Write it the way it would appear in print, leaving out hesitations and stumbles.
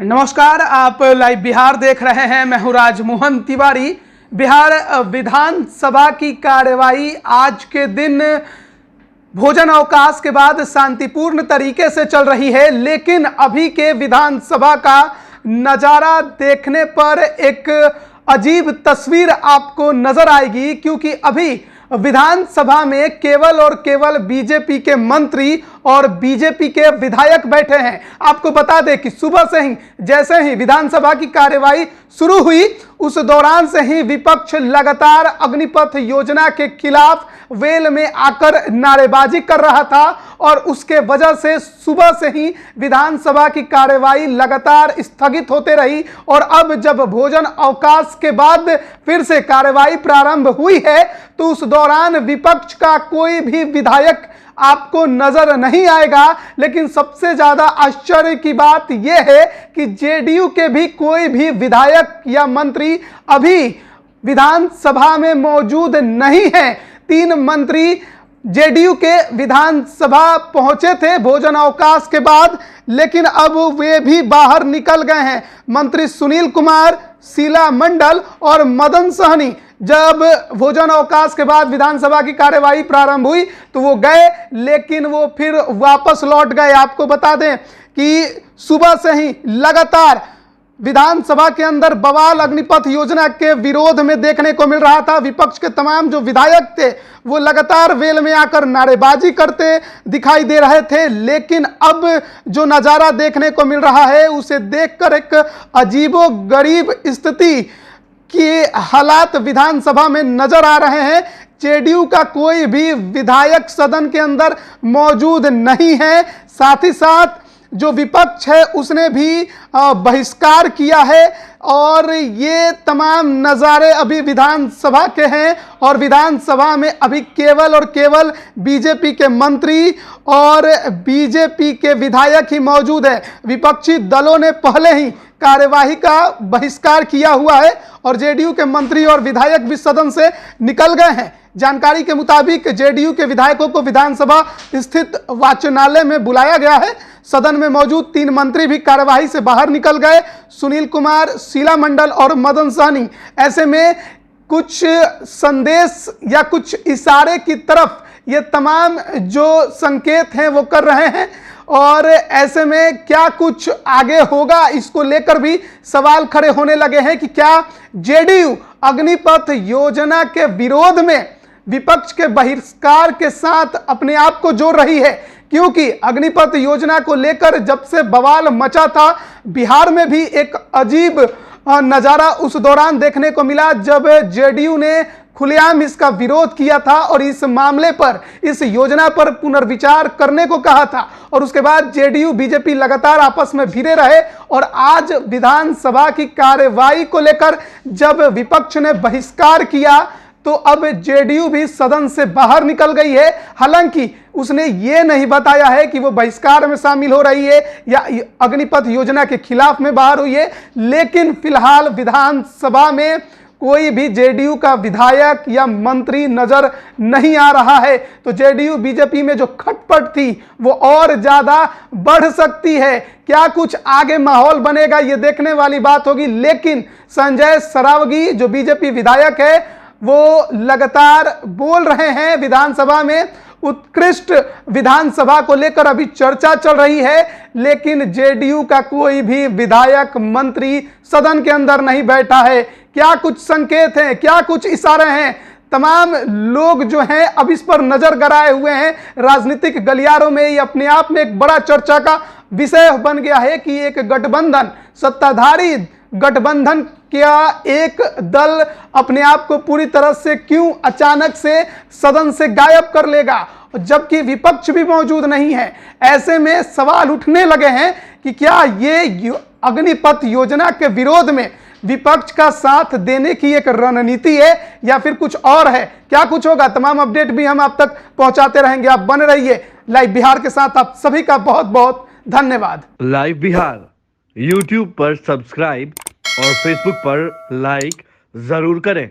नमस्कार, आप लाइव बिहार देख रहे हैं। मैं हूं राजमोहन तिवारी। बिहार विधानसभा की कार्यवाही आज के दिन भोजन अवकाश के बाद शांतिपूर्ण तरीके से चल रही है, लेकिन अभी के विधानसभा का नज़ारा देखने पर एक अजीब तस्वीर आपको नजर आएगी, क्योंकि अभी विधानसभा में केवल और केवल बीजेपी के मंत्री और बीजेपी के विधायक बैठे हैं। आपको बता दें कि सुबह से ही जैसे ही विधानसभा की कार्यवाही शुरू हुई, उस दौरान से ही विपक्ष लगातार अग्निपथ योजना के खिलाफ वेल में आकर नारेबाजी कर रहा था और उसके वजह से सुबह से ही विधानसभा की कार्यवाही लगातार स्थगित होते रही। और अब जब भोजन अवकाश के बाद फिर से कार्यवाही प्रारंभ हुई है, तो उस दौरान विपक्ष का कोई भी विधायक आपको नजर नहीं आएगा। लेकिन सबसे ज्यादा आश्चर्य की बात यह है कि जेडीयू के भी कोई भी विधायक या मंत्री अभी विधानसभा में मौजूद नहीं है। 3 मंत्री जेडीयू के विधानसभा पहुंचे थे भोजन अवकाश के बाद, लेकिन अब वे भी बाहर निकल गए हैं। मंत्री सुनील कुमार, शीला मंडल और मदन सहनी जब भोजन अवकाश के बाद विधानसभा की कार्यवाही प्रारंभ हुई तो वो गए, लेकिन वो फिर वापस लौट गए। आपको बता दें कि सुबह से ही लगातार विधानसभा के अंदर बवाल अग्निपथ योजना के विरोध में देखने को मिल रहा था। विपक्ष के तमाम जो विधायक थे वो लगातार वेल में आकर नारेबाजी करते दिखाई दे रहे थे, लेकिन अब जो नज़ारा देखने को मिल रहा है उसे देखकर एक अजीबोगरीब स्थिति कि हालात विधानसभा में नजर आ रहे हैं। जेडीयू का कोई भी विधायक सदन के अंदर मौजूद नहीं है। साथ ही साथ जो विपक्ष है उसने भी बहिष्कार किया है और ये तमाम नज़ारे अभी विधानसभा के हैं और विधानसभा में अभी केवल और केवल बीजेपी के मंत्री और बीजेपी के विधायक ही मौजूद है। विपक्षी दलों ने पहले ही कार्यवाही का बहिष्कार किया हुआ है और जेडीयू के मंत्री और विधायक भी सदन से निकल गए हैं। जानकारी के मुताबिक जेडीयू के विधायकों को विधानसभा स्थित वाचनालय में बुलाया गया है। सदन में मौजूद 3 मंत्री भी कार्यवाही से बाहर निकल गए, सुनील कुमार, शीला मंडल और मदन सहनी। ऐसे में कुछ संदेश या कुछ इशारे की तरफ ये तमाम जो संकेत हैं वो कर रहे हैं और ऐसे में क्या कुछ आगे होगा इसको लेकर भी सवाल खड़े होने लगे हैं कि क्या जेडीयू अग्निपथ योजना के विरोध में विपक्ष के बहिष्कार के साथ अपने आप को जोड़ रही है। क्योंकि अग्निपथ योजना को लेकर जब से बवाल मचा था, बिहार में भी एक अजीब नज़ारा उस दौरान देखने को मिला जब जेडीयू ने खुलेआम इसका विरोध किया था और इस मामले पर, इस योजना पर पुनर्विचार करने को कहा था। और उसके बाद जेडीयू बीजेपी लगातार आपस में भिड़े रहे और आज विधानसभा की कार्यवाही को लेकर जब विपक्ष ने बहिष्कार किया तो अब जेडीयू भी सदन से बाहर निकल गई है। हालांकि उसने ये नहीं बताया है कि वो बहिष्कार में शामिल हो रही है या अग्निपथ योजना के खिलाफ में बाहर हुई है, लेकिन फिलहाल विधानसभा में कोई भी जेडीयू का विधायक या मंत्री नजर नहीं आ रहा है। तो जेडीयू बीजेपी में जो खटपट थी वो और ज्यादा बढ़ सकती है। क्या कुछ आगे माहौल बनेगा ये देखने वाली बात होगी। लेकिन संजय सरावगी जो बीजेपी विधायक है वो लगातार बोल रहे हैं विधानसभा में। उत्कृष्ट विधानसभा को लेकर अभी चर्चा चल रही है, लेकिन जेडीयू का कोई भी विधायक मंत्री सदन के अंदर नहीं बैठा है। क्या कुछ संकेत हैं, क्या कुछ इशारे हैं, तमाम लोग जो हैं अब इस पर नजर गड़ाए हुए हैं। राजनीतिक गलियारों में ये अपने आप में एक बड़ा चर्चा का विषय बन गया है कि एक गठबंधन, सत्ताधारी गठबंधन क्या एक दल अपने आप को पूरी तरह से क्यों अचानक से सदन से गायब कर लेगा, जबकि विपक्ष भी मौजूद नहीं है। ऐसे में सवाल उठने लगे हैं कि क्या ये अग्निपथ योजना के विरोध में विपक्ष का साथ देने की एक रणनीति है या फिर कुछ और है। क्या कुछ होगा, तमाम अपडेट भी हम आप तक पहुंचाते रहेंगे। आप बने रहिए लाइव बिहार के साथ। आप सभी का बहुत बहुत धन्यवाद। लाइव बिहार यूट्यूब पर सब्सक्राइब और फेसबुक पर लाइक जरूर करें।